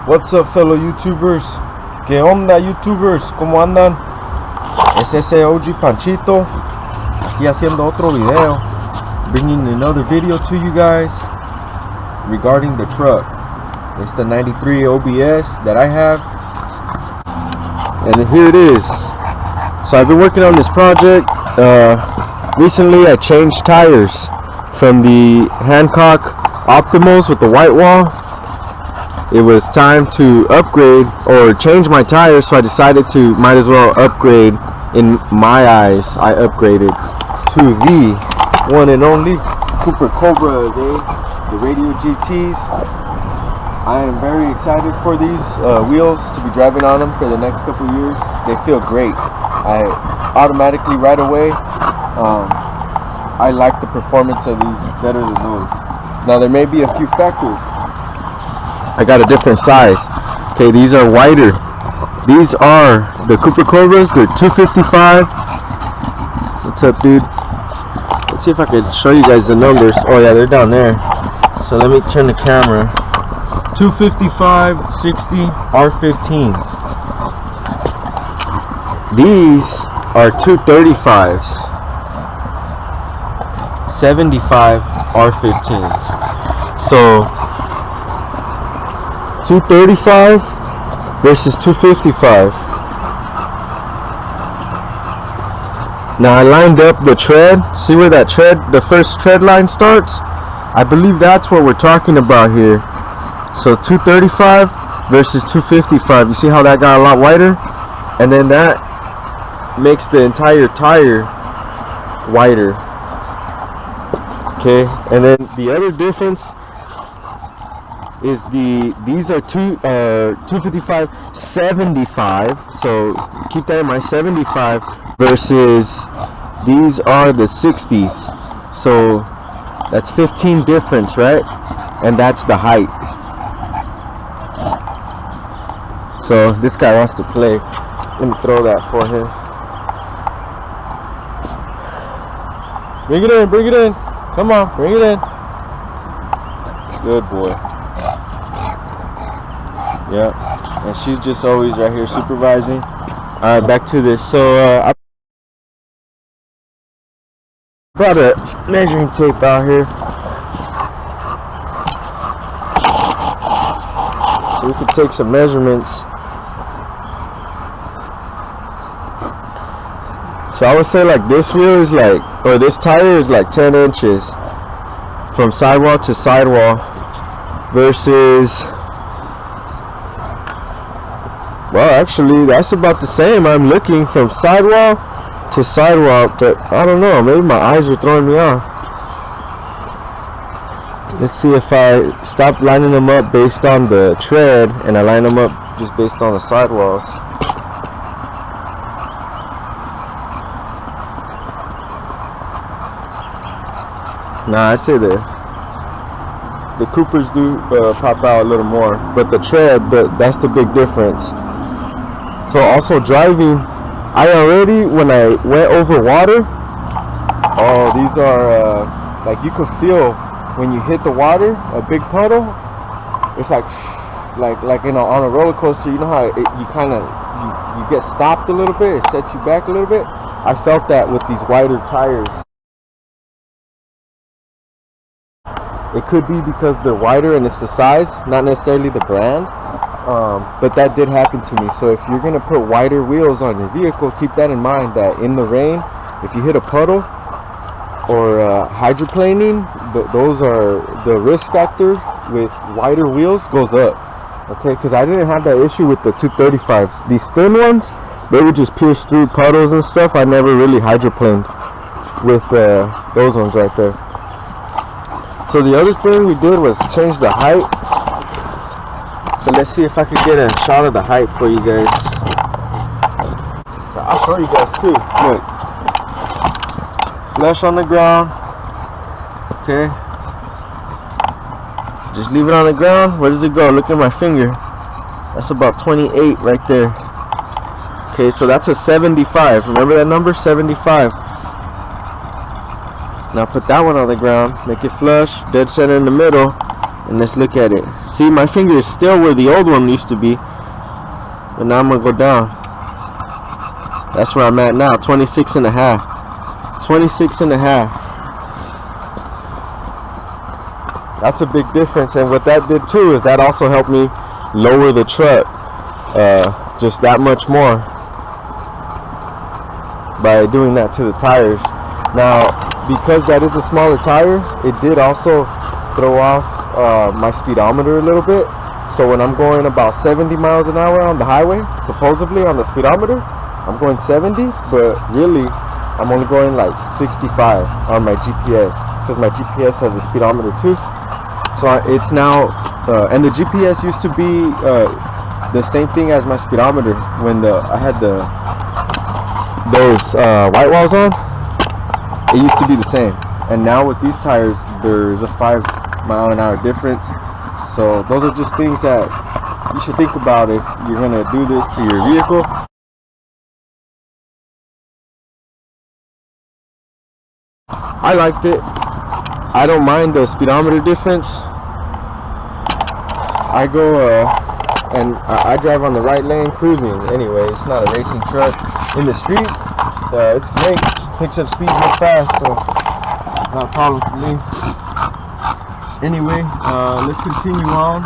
What's up, fellow YouTubers? ¿Qué onda, YouTubers? ¿Cómo andan? Es ese OG Panchito aquí haciendo otro video, bringing another video to you guys regarding the truck. It's the 93 OBS that I have, and here it is. So I've been working on this project. Recently I changed tires from the Hancock Optimals with the white wall. It was time to upgrade or change my tires, so I decided to might as well upgrade. In my eyes, I upgraded to the one and only Cooper Cobra, the Radio GTs. I am very excited for these wheels, to be driving on them for the next couple years. They feel great. I automatically right away, I like the performance of these better than those. Now there may be a few factors. I got a different size. Okay, these are wider. These are the Cooper Cobras. They're 255. What's up, dude? Let's see if I can show you guys the numbers. Oh yeah, they're down there. So let me turn the camera. 255, 60 R15s. These are 235s, 75 R15s. So 235 versus 255. Now I lined up the tread. See where that tread, the first tread line starts? I believe that's what we're talking about here. So 235 versus 255. You see how that got a lot wider? And then that makes the entire tire wider. Okay, and then the other difference is these are 255 75, so keep that in mind, 75 versus these are the 60s, so that's 15 difference, right? And that's the height. So this guy wants to play. Let me throw that for him. Bring it in, bring it in. Come on, bring it in. Good boy. Yeah, and she's just always right here supervising. Alright, back to this. So I brought a measuring tape out here so we can take some measurements. So I would say like this wheel is like, or this tire is like 10 inches from sidewall to sidewall versus, well, actually that's about the same. I'm looking from sidewall to sidewall, but I don't know, maybe my eyes are throwing me off. Let's see if I stop lining them up based on the tread and I line them up just based on the sidewalls. Nah, I'd say the Coopers do pop out a little more, but the tread, that's the big difference. So also driving, I already, when I went over water, oh, these are like, you can feel when you hit the water, a big puddle, it's like you know, on a roller coaster, you know how you kind of you get stopped a little bit, it sets you back a little bit. I felt that with these wider tires. It could be because they're wider and it's the size, not necessarily the brand, but that did happen to me. So if you're going to put wider wheels on your vehicle, keep that in mind, that in the rain, if you hit a puddle or hydroplaning, those are the risk factor with wider wheels goes up. Okay, because I didn't have that issue with the 235s. These thin ones, they would just pierce through puddles and stuff. I never really hydroplaned with those ones right there. So the other thing we did was change the height. So let's see if I could get a shot of the height for you guys. So I'll show you guys too. Look, flush on the ground. Okay, just leave it on the ground. Where does it go? Look at my finger. That's about 28 right there. Okay, so that's a 75. Remember that number? 75. Now put that one on the ground, make it flush, dead center in the middle, And let's look at it. See, my finger is still where the old one used to be, but now I'm gonna go down. That's where I'm at now, 26 and a half. 26 and a half. That's a big difference. And what that did too is that also helped me lower the truck just that much more by doing that to the tires. Now, because that is a smaller tire, it did also throw off my speedometer a little bit. So when I'm going about 70 miles an hour on the highway, supposedly on the speedometer, I'm going 70, but really I'm only going like 65 on my GPS, because my GPS has a speedometer too. So it's now, and the GPS used to be the same thing as my speedometer when I had those white walls on. It used to be the same, and now with these tires there's a 5-mile-an-hour difference. So those are just things that you should think about if you're gonna do this to your vehicle. I liked it. I don't mind the speedometer difference. I go and I drive on the right lane cruising anyway. It's not a racing truck. In the street, it's great. Picks up speed real fast, so not a problem for me. Anyway, let's continue on.